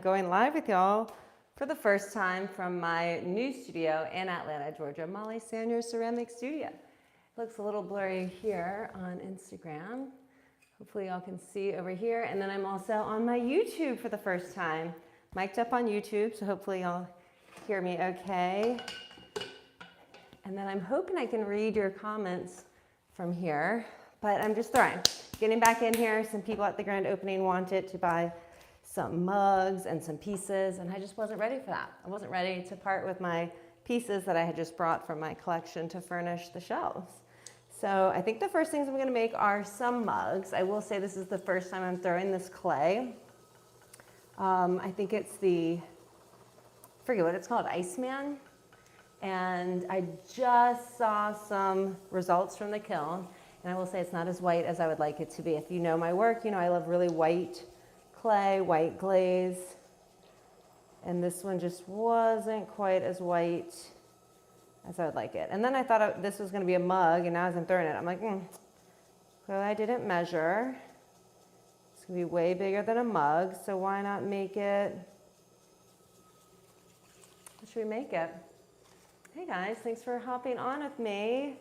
I'm going live with y'all for the first time from my new studio in Atlanta, Georgia, Molly Sanyour Ceramics studio. It looks a little blurry here on Instagram. Hopefully y'all can see over here. And then I'm also on my YouTube for the first time. Mic'd up on YouTube, so hopefully y'all hear me okay. And then I'm hoping I can read your comments from here, but I'm just getting back in here. Some people at the grand opening wanted to buy some mugs and some pieces, and I just wasn't ready for that. I wasn't ready to part with my pieces that I had just brought from my collection to furnish the shelves. So I think the first things I'm gonna make are some mugs. I will say this is the first time I'm throwing this clay. I think it's I forget what it's called, Iceman. And I just saw some results from the kiln, and I will say it's not as white as I would like it to be. If you know my work, you know I love really white clay, white glaze, and this one just wasn't quite as white as I would like it. And then I thought this was gonna be a mug, and now as I'm throwing it, I'm like, well, I didn't measure. It's gonna be way bigger than a mug, so why not make it, what should we make it? Hey guys, thanks for hopping on with me.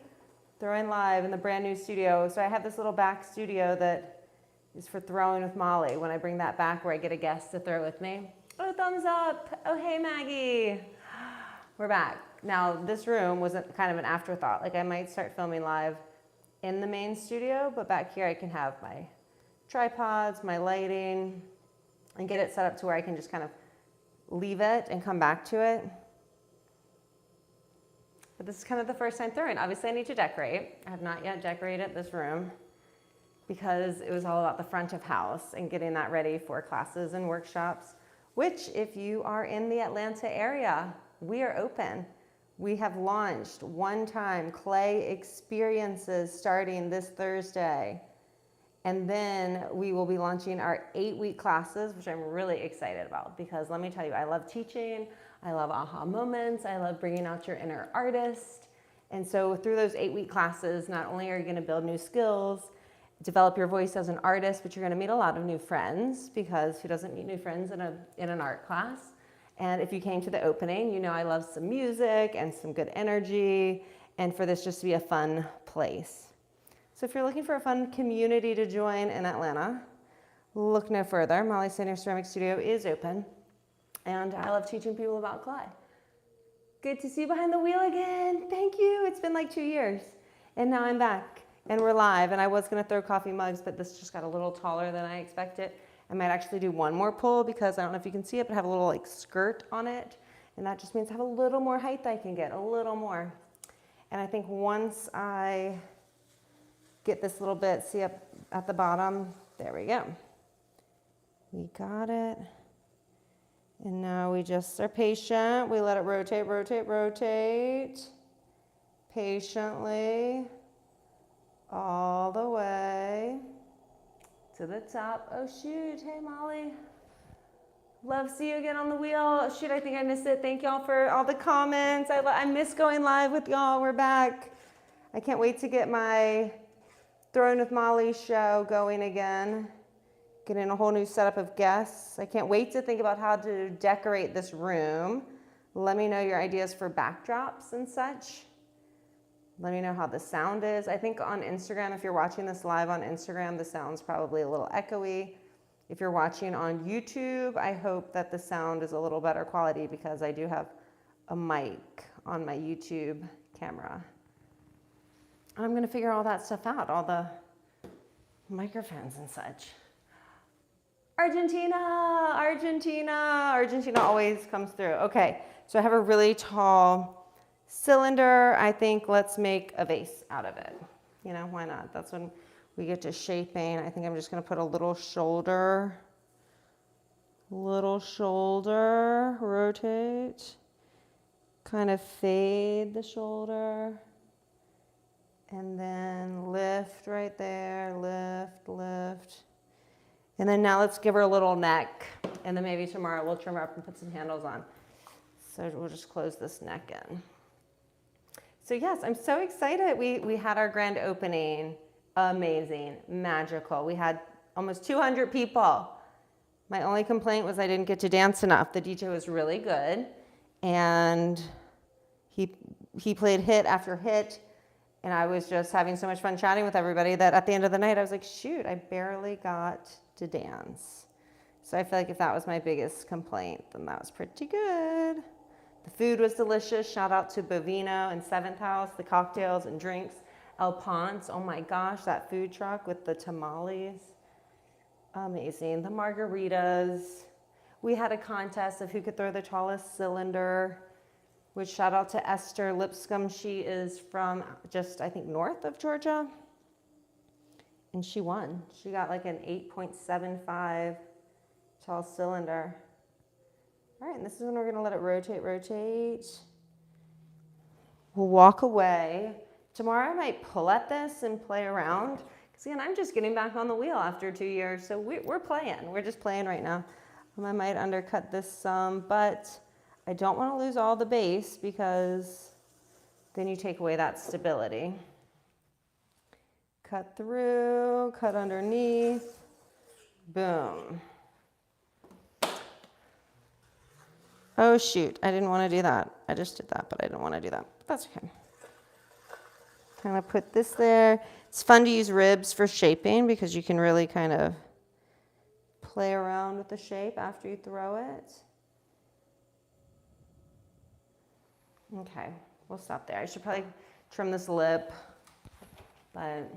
Throwing live in the brand new studio. So I have this little back studio that is for throwing with Molly. When I bring that back where I get a guest to throw with me. Oh, thumbs up. Oh, hey Maggie. We're back. Now this room was kind of an afterthought. Like I might start filming live in the main studio, but back here I can have my tripods, my lighting, and get it set up to where I can just kind of leave it and come back to it. But this is kind of the first time throwing. Obviously I need to decorate. I have not yet decorated this room because it was all about the front of house and getting that ready for classes and workshops, which if you are in the Atlanta area, we are open. We have launched one-time clay experiences starting this Thursday. And then we will be launching our 8-week classes, which I'm really excited about because let me tell you, I love teaching. I love aha moments. I love bringing out your inner artist. And so through those 8-week classes, not only are you gonna build new skills, develop your voice as an artist, but you're gonna meet a lot of new friends because who doesn't meet new friends in an art class? And if you came to the opening, you know I love some music and some good energy and for this just to be a fun place. So if you're looking for a fun community to join in Atlanta, look no further. Molly Sanyour Ceramics Studio is open. And I love teaching people about clay. Good to see you behind the wheel again. Thank you. It's been like 2 years. And now I'm back and we're live. And I was gonna throw coffee mugs, but this just got a little taller than I expected. I might actually do one more pull because I don't know if you can see it, but I have a little like skirt on it. And that just means I have a little more height I can get, a little more. And I think once I get this little bit, see up at the bottom, there we go. We got it. And now we just are patient. We let it rotate, rotate, rotate. Patiently. All the way to the top. Oh shoot, hey Molly. Love see you again on the wheel. Shoot, I think I missed it. Thank y'all for all the comments. I miss going live with y'all. We're back. I can't wait to get my Throwing with Molly show going again. Getting a whole new setup of guests. I can't wait to think about how to decorate this room. Let me know your ideas for backdrops and such. Let me know how the sound is. I think on Instagram, if you're watching this live on Instagram, the sound's probably a little echoey. If you're watching on YouTube, I hope that the sound is a little better quality because I do have a mic on my YouTube camera. I'm gonna figure all that stuff out, all the microphones and such. Argentina, Argentina, Argentina always comes through. Okay, so I have a really tall cylinder. I think let's make a vase out of it. You know, why not? That's when we get to shaping. I think I'm just gonna put a little shoulder, rotate, kind of fade the shoulder, and then lift right there, lift, lift. And then now let's give her a little neck. And then maybe tomorrow we'll trim her up and put some handles on. So we'll just close this neck in. So yes, I'm so excited. We had our grand opening. Amazing, magical. We had almost 200 people. My only complaint was I didn't get to dance enough. The DJ was really good, and he played hit after hit, and I was just having so much fun chatting with everybody that at the end of the night I was like, shoot, I barely got to dance. So I feel like if that was my biggest complaint, then that was pretty good. The food was delicious. Shout out to Bovino and Seventh House, the cocktails and drinks. El Ponce, oh my gosh, that food truck with the tamales. Amazing. The margaritas. We had a contest of who could throw the tallest cylinder, which shout out to Esther Lipscomb. She is from just, I think, north of Georgia. And she won. She got like an 8.75 tall cylinder. All right, and this is when we're gonna let it rotate. We'll walk away. Tomorrow I might pull at this and play around. Because again, I'm just getting back on the wheel after 2 years, so we're playing. We're just playing right now. I might undercut this some, but I don't wanna lose all the base because then you take away that stability. Cut through, cut underneath, boom. Oh shoot, I didn't want to do that. I just did that, but I didn't want to do that. But that's okay. Kind of put this there. It's fun to use ribs for shaping because you can really kind of play around with the shape after you throw it. Okay, we'll stop there. I should probably trim this lip, but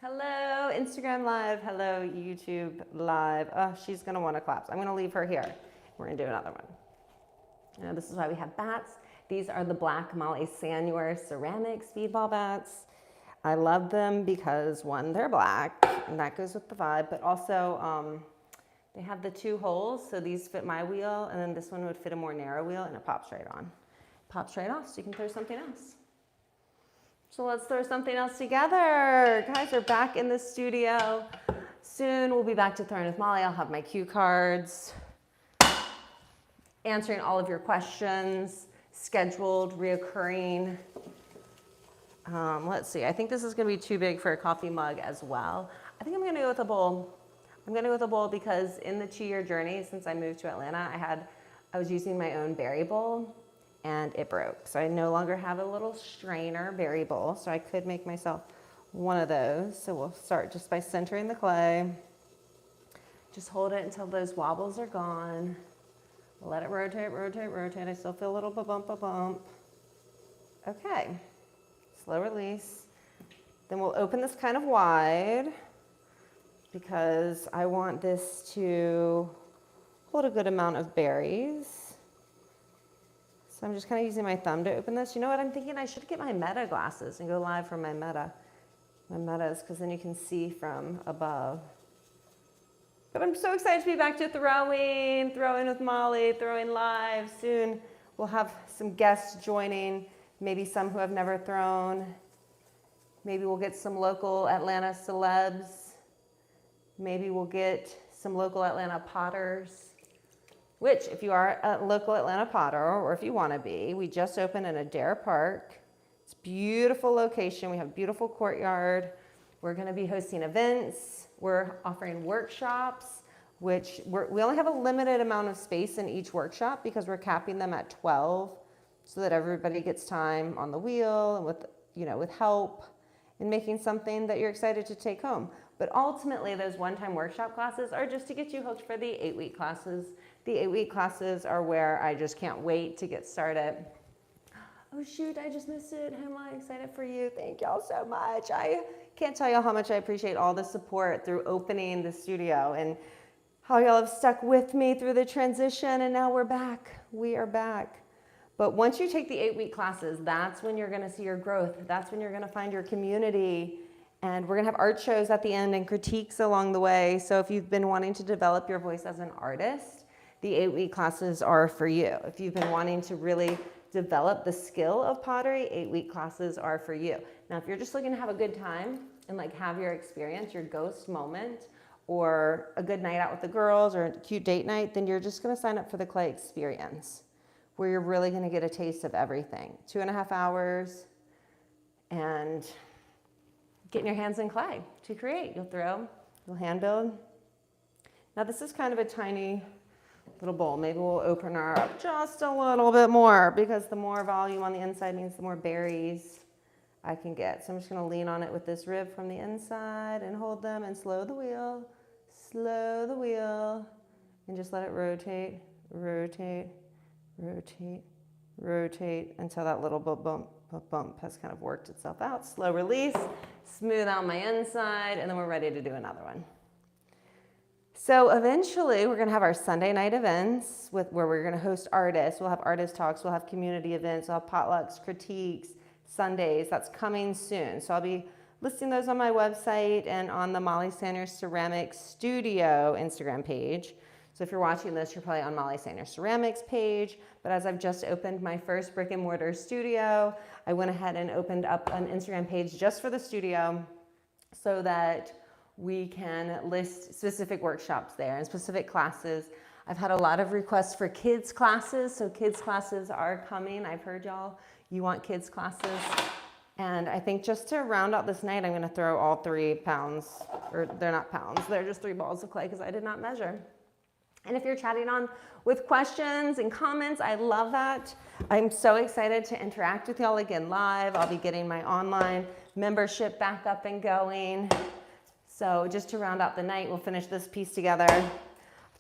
hello, Instagram Live. Hello, YouTube Live. Oh, she's gonna want to collapse. I'm gonna leave her here. We're gonna do another one. Now, this is why we have bats. These are the Black Molly Sanyour Ceramics speedball bats. I love them because one, they're black, and that goes with the vibe, but also they have the 2 holes, so these fit my wheel, and then this one would fit a more narrow wheel, and it pops right on. Pops right off, so you can throw something else. So let's throw something else together. Guys, we're back in the studio. Soon we'll be back to Throwing with Molly. I'll have my cue cards, answering all of your questions, scheduled, reoccurring. Let's see, I think this is gonna be too big for a coffee mug as well. I think I'm gonna go with a bowl. I'm gonna go with a bowl because in the 2-year journey since I moved to Atlanta, I was using my own berry bowl and it broke. So I no longer have a little strainer berry bowl, so I could make myself one of those. So we'll start just by centering the clay. Just hold it until those wobbles are gone. Let it rotate. I still feel a little bump. Okay, slow release. Then we'll open this kind of wide because I want this to hold a good amount of berries. So I'm just kind of using my thumb to open this. You know what, I'm thinking I should get my Meta glasses and go live from my Meta. My Metas, because then you can see from above. But I'm so excited to be back to throwing with Molly, throwing live. Soon we'll have some guests joining, maybe some who have never thrown. Maybe we'll get some local Atlanta celebs. Maybe we'll get some local Atlanta potters, which if you are a local Atlanta potter, or if you want to be, we just opened in Adair Park. It's a beautiful location. We have a beautiful courtyard. We're going to be hosting events. We're offering workshops, which we only have a limited amount of space in each workshop because we're capping them at 12 so that everybody gets time on the wheel and with help in making something that you're excited to take home. But ultimately, those one-time workshop classes are just to get you hooked for the 8-week classes. The 8-week classes are where I just can't wait to get started. Oh shoot, I just missed it. I'm excited for you. Thank y'all so much. I can't tell y'all how much I appreciate all the support through opening the studio and how y'all have stuck with me through the transition, and now we're back. We are back. But once you take the 8-week classes, that's when you're gonna see your growth. That's when you're gonna find your community. And we're gonna have art shows at the end and critiques along the way. So if you've been wanting to develop your voice as an artist, the 8-week classes are for you. If you've been wanting to really develop the skill of pottery, 8-week classes are for you. Now, if you're just looking to have a good time and have your experience, your ghost moment, or a good night out with the girls or a cute date night, then you're just gonna sign up for the clay experience, where you're really gonna get a taste of everything. 2.5 hours and getting your hands in clay to create. You'll throw, you'll hand build. Now this is kind of a tiny little bowl. Maybe we'll open her up just a little bit more because the more volume on the inside means the more berries I can get. So I'm just gonna lean on it with this rib from the inside and hold them and slow the wheel, and just let it rotate, rotate, rotate, rotate until that little bump has kind of worked itself out. Slow release, smooth out my inside, and then we're ready to do another one. So eventually we're gonna have our Sunday night events where we're gonna host artists. We'll have artist talks, we'll have community events, we'll have potlucks, critiques, Sundays. That's coming soon. So I'll be listing those on my website and on the Molly Sanyour Ceramics Studio Instagram page. So if you're watching this, you're probably on Molly Sanyour Ceramics page. But as I've just opened my first brick and mortar studio, I went ahead and opened up an Instagram page just for the studio so that we can list specific workshops there and specific classes. I've had a lot of requests for kids classes, so kids classes are coming. I've heard y'all, you want kids classes. And I think just to round out this night, I'm gonna throw all 3 pounds, or they're not pounds, they're just 3 balls of clay because I did not measure. And if you're chatting on with questions and comments, I love that. I'm so excited to interact with y'all again live. I'll be getting my online membership back up and going. So just to round out the night, we'll finish this piece together. I'll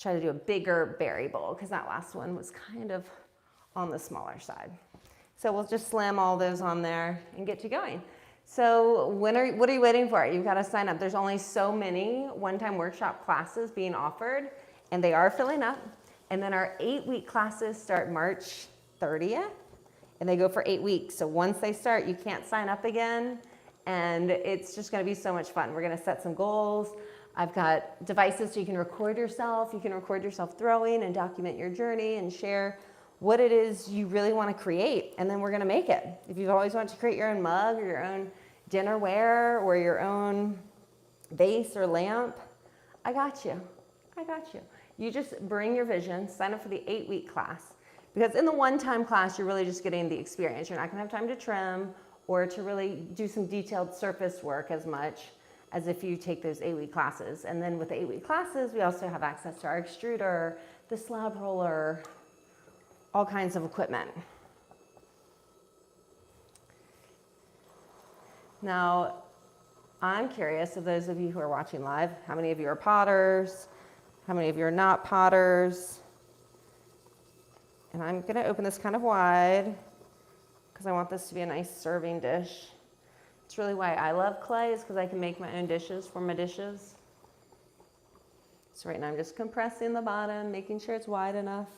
try to do a bigger berry bowl because that last one was kind of on the smaller side. So we'll just slam all those on there and get you going. So what are you waiting for? You've got to sign up. There's only so many one-time workshop classes being offered, and they are filling up. And then our 8-week classes start March 30th, and they go for 8 weeks. So once they start, you can't sign up again. And it's just gonna be so much fun. We're gonna set some goals. I've got devices so you can record yourself. You can record yourself throwing and document your journey and share what it is you really wanna create. And then we're gonna make it. If you've always wanted to create your own mug or your own dinnerware or your own vase or lamp, I got you. I got you. You just bring your vision, sign up for the 8-week class. Because in the one-time class, you're really just getting the experience. You're not gonna have time to trim or to really do some detailed surface work as much as if you take those 8-week classes. And then with the 8-week classes, we also have access to our extruder, the slab roller, all kinds of equipment. Now, I'm curious of those of you who are watching live, how many of you are potters? How many of you are not potters? And I'm gonna open this kind of wide because I want this to be a nice serving dish. It's really why I love clay, is because I can make my own dishes for my dishes. So right now I'm just compressing the bottom, making sure it's wide enough.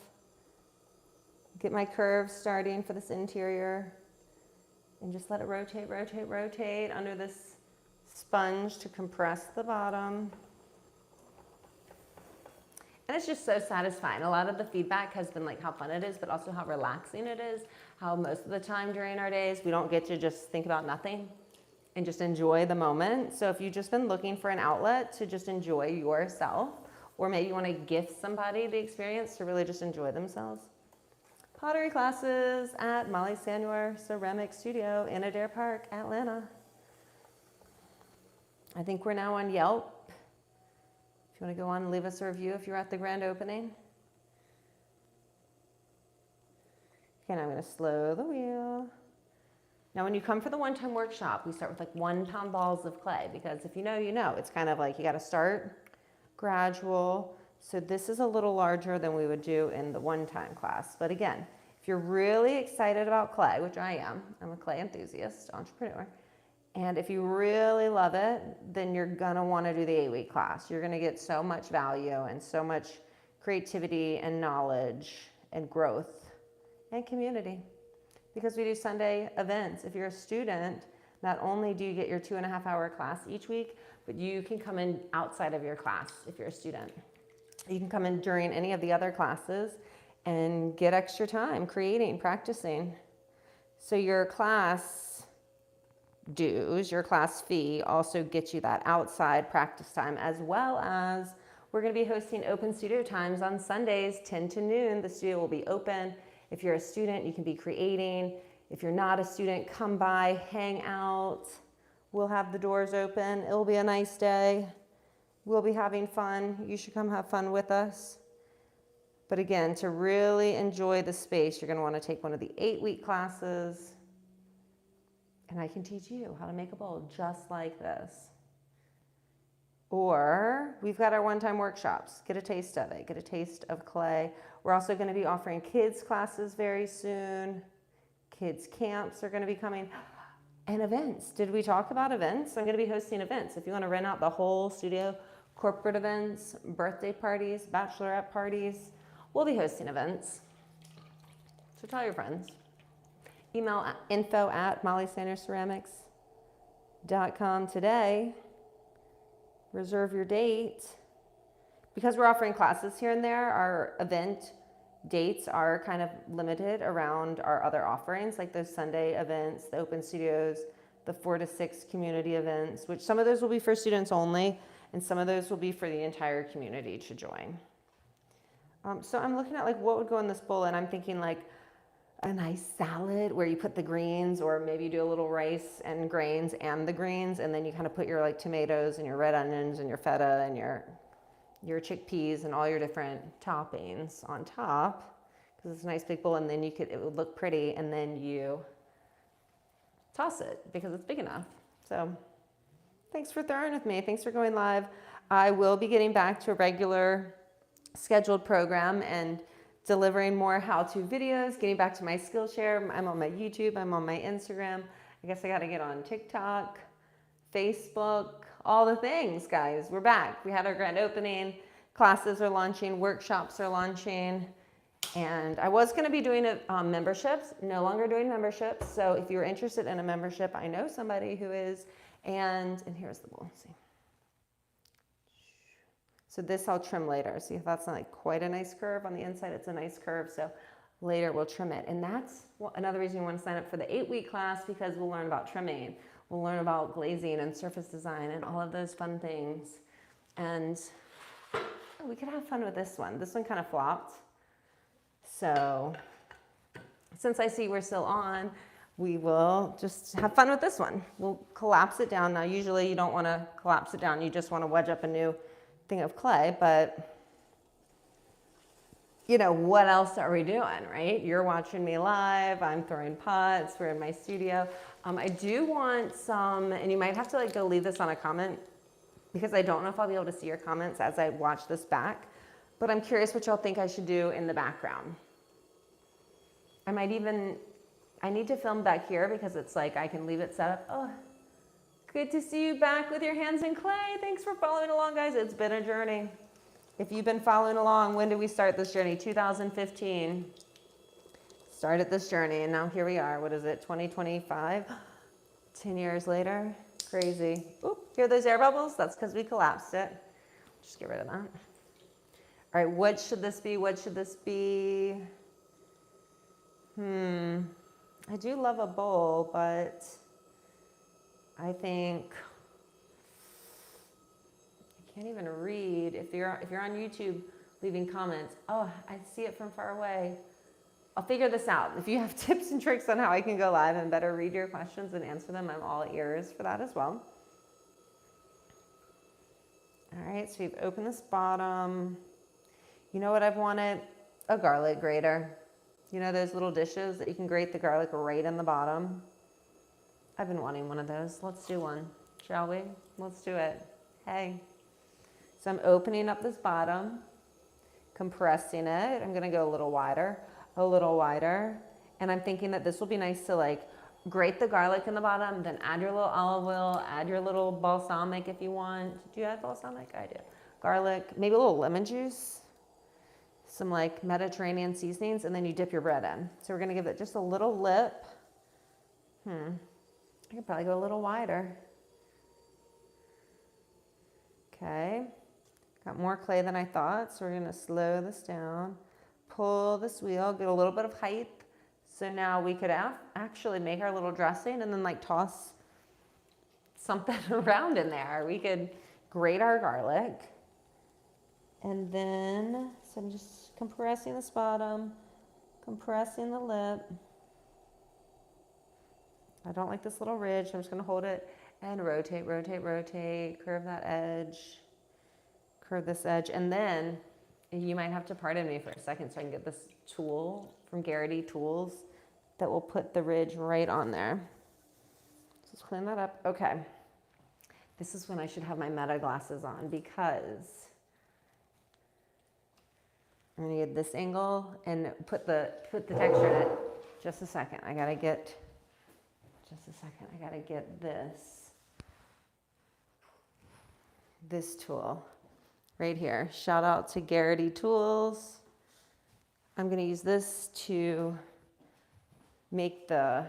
Get my curves starting for this interior. And just let it rotate, rotate, rotate under this sponge to compress the bottom. And it's just so satisfying. A lot of the feedback has been like how fun it is, but also how relaxing it is. How most of the time during our days, we don't get to just think about nothing and just enjoy the moment. So if you've just been looking for an outlet to just enjoy yourself, or maybe you want to gift somebody the experience to really just enjoy themselves, pottery classes at Molly Sanyour Ceramics Studio in Adair Park, Atlanta. I think we're now on Yelp. If you want to go on and leave us a review if you're at the grand opening. Okay, now I'm going to slow the wheel. Now when you come for the one-time workshop, we start with like 1-pound balls of clay, because if you know, you know. It's kind of like you got to start gradual. So this is a little larger than we would do in the one-time class. But again, if you're really excited about clay, which I am, I'm a clay enthusiast, entrepreneur, and if you really love it, then you're gonna wanna do the 8-week class. You're gonna get so much value and so much creativity and knowledge and growth and community, because we do Sunday events. If you're a student, not only do you get your 2.5-hour class each week, but you can come in outside of your class if you're a student. You can come in during any of the other classes and get extra time creating, practicing. So your class dues, your class fee, also gets you that outside practice time, as well as we're going to be hosting open studio times on Sundays, 10 to noon. The studio will be open. If you're a student, you can be creating. If you're not a student, come by, hang out. We'll have the doors open. It'll be a nice day. We'll be having fun. You should come have fun with us. But again, to really enjoy the space, you're going to want to take one of the 8-week classes. And I can teach you how to make a bowl just like this. Or we've got our one-time workshops. Get a taste of it. Get a taste of clay. We're also going to be offering kids classes very soon. Kids camps are going to be coming. And events. Did we talk about events? I'm going to be hosting events. If you want to rent out the whole studio, corporate events, birthday parties, bachelorette parties, we'll be hosting events. So tell your friends. Email info@mollysanyourceramics.com today. Reserve your date. Because we're offering classes here and there, our event dates are kind of limited around our other offerings, like those Sunday events, the open studios, the 4 to 6 community events, which some of those will be for students only, and some of those will be for the entire community to join. So I'm looking at like what would go in this bowl, and I'm thinking like a nice salad where you put the greens, or maybe you do a little rice and grains and the greens, and then you kind of put your like tomatoes and your red onions and your feta and your chickpeas and all your different toppings on top, because it's a nice big bowl, and then it would look pretty, and then you toss it because it's big enough. So thanks for throwing with me. Thanks for going live. I will be getting back to a regular scheduled program and delivering more how-to videos, getting back to my Skillshare. I'm on my YouTube, I'm on my Instagram. I guess I got to get on TikTok, Facebook, all the things, guys. We're back. We had our grand opening. Classes are launching, workshops are launching. And I was going to be doing memberships, no longer doing memberships. So if you're interested in a membership, I know somebody who is. And here's the bowl. See. So this I'll trim later. See if that's not like quite a nice curve on the inside. It's a nice curve. So later we'll trim it. And that's another reason you want to sign up for the 8-week class, because we'll learn about trimming. We'll learn about glazing and surface design and all of those fun things. And we could have fun with this one. This one kind of flopped. So since I see we're still on, we will just have fun with this one. We'll collapse it down. Now, usually you don't want to collapse it down. You just want to wedge up a new thing of clay, but you know, what else are we doing, right? You're watching me live. I'm throwing pots. We're in my studio. I do want some, and you might have to like go leave this on a comment, because I don't know if I'll be able to see your comments as I watch this back, but I'm curious what y'all think I should do in the background. I need to film back here because it's like I can leave it set up. Oh, good to see you back with your hands in clay. Thanks for following along, guys. It's been a journey. If you've been following along, when did we start this journey? 2015. Started this journey, and now here we are. What is it, 2025? 10 years later. Crazy. Oop, hear those air bubbles? That's because we collapsed it. Just get rid of that. All right, what should this be? What should this be? I do love a bowl, but I think I can't even read. If you're on YouTube leaving comments, oh, I see it from far away. I'll figure this out. If you have tips and tricks on how I can go live and better read your questions and answer them, I'm all ears for that as well. All right, so we've opened this bottom. You know what I've wanted? A garlic grater. You know those little dishes that you can grate the garlic right in the bottom? I've been wanting one of those. Let's do one, shall we? Let's do it. Hey. So I'm opening up this bottom, compressing it. I'm gonna go a little wider, and I'm thinking that this will be nice to like grate the garlic in the bottom, then add your little olive oil, add your little balsamic if you want. Do you add balsamic? I do. Garlic, maybe a little lemon juice, some like Mediterranean seasonings, and then you dip your bread in. So we're gonna give it just a little lip. I could probably go a little wider. Okay, got more clay than I thought, so we're gonna slow this down, pull this wheel, get a little bit of height. So now we could actually make our little dressing and then like toss something around in there. We could grate our garlic. And then, so I'm just compressing this bottom, compressing the lip. I don't like this little ridge. I'm just gonna hold it and rotate, rotate, rotate, curve that edge. curve this edge. And then you might have to pardon me for a second so I can get this tool from Garrity Tools that will put the ridge right on there. Let's clean that up. Okay. This is when I should have my meta glasses on because I'm gonna get this angle and put the texture in it. Just a second, I gotta get this tool right here. Shout out to Garrity Tools. I'm gonna use this to make the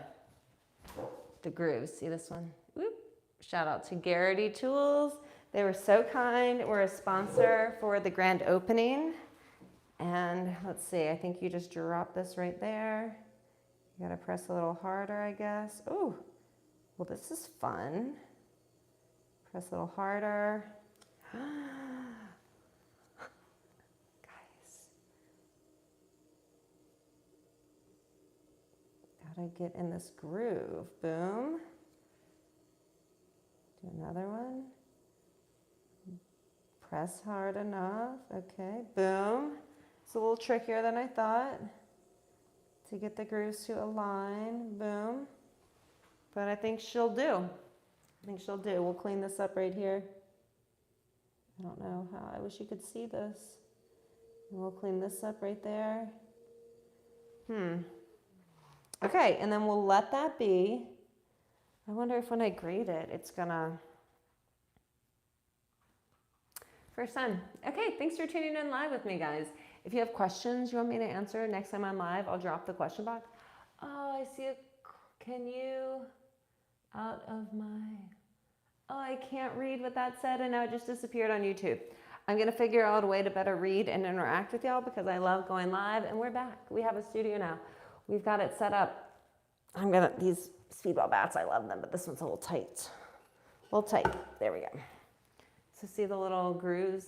grooves. See this one? Whoop. Shout out to Garrity Tools. They were so kind. We're a sponsor for the grand opening. And let's see, I think you just drop this right there. You gotta press a little harder, I guess. Oh, well, this is fun. Press a little harder. Guys. Gotta get in this groove. Boom. Do another one. Press hard enough. Okay, boom. It's a little trickier than I thought to get the grooves to align. Boom. But I think she'll do. We'll clean this up right here. I don't know how. I wish you could see this. And we'll clean this up right there. Okay, and then we'll let that be. I wonder if when I grate it, it's gonna... First time. Okay, thanks for tuning in live with me, guys. If you have questions you want me to answer next time I'm live, I'll drop the question box. Oh, I see a... Can you... Out of my... Oh, I can't read what that said, and now it just disappeared on YouTube. I'm gonna figure out a way to better read and interact with y'all because I love going live, and we're back. We have a studio now. We've got it set up. These speedball bats, I love them, but this one's a little tight. There we go. So see the little grooves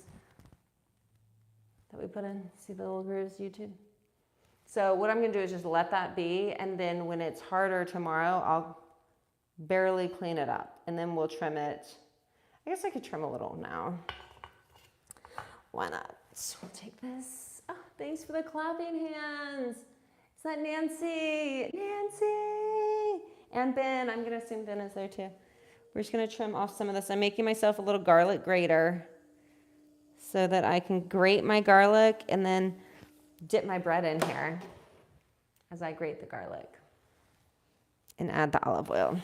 that we put in? See the little grooves, YouTube? So what I'm gonna do is just let that be, and then when it's harder tomorrow, I'll barely clean it up, and then we'll trim it. I guess I could trim a little now. Why not? So we'll take this. Oh, thanks for the clapping hands. Is that Nancy? Nancy! And Ben, I'm gonna assume Ben is there too. We're just gonna trim off some of this. I'm making myself a little garlic grater so that I can grate my garlic and then dip my bread in here as I grate the garlic and add the olive oil.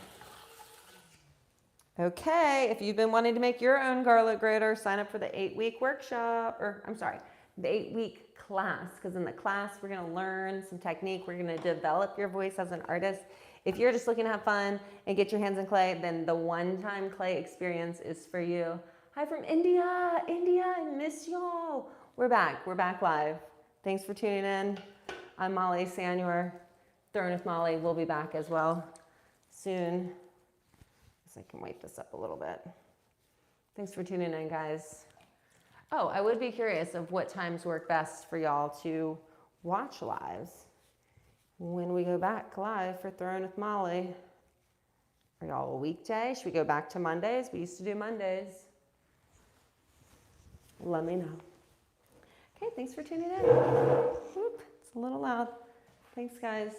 Okay, if you've been wanting to make your own garlic grater, sign up for the 8-week workshop, the 8-week class, because in the class, we're gonna learn some technique. We're gonna develop your voice as an artist. If you're just looking to have fun and get your hands in clay, then the one-time clay experience is for you. Hi from India, I miss y'all. We're back live. Thanks for tuning in. I'm Molly Sanyour, Throwing with Molly. We'll be back as well soon. So I can wipe this up a little bit. Thanks for tuning in, guys. Oh, I would be curious of what times work best for y'all to watch lives when we go back live for Throwing with Molly. Are y'all a weekday? Should we go back to Mondays? We used to do Mondays. Let me know. Okay, thanks for tuning in. Whoop, it's a little loud. Thanks, guys.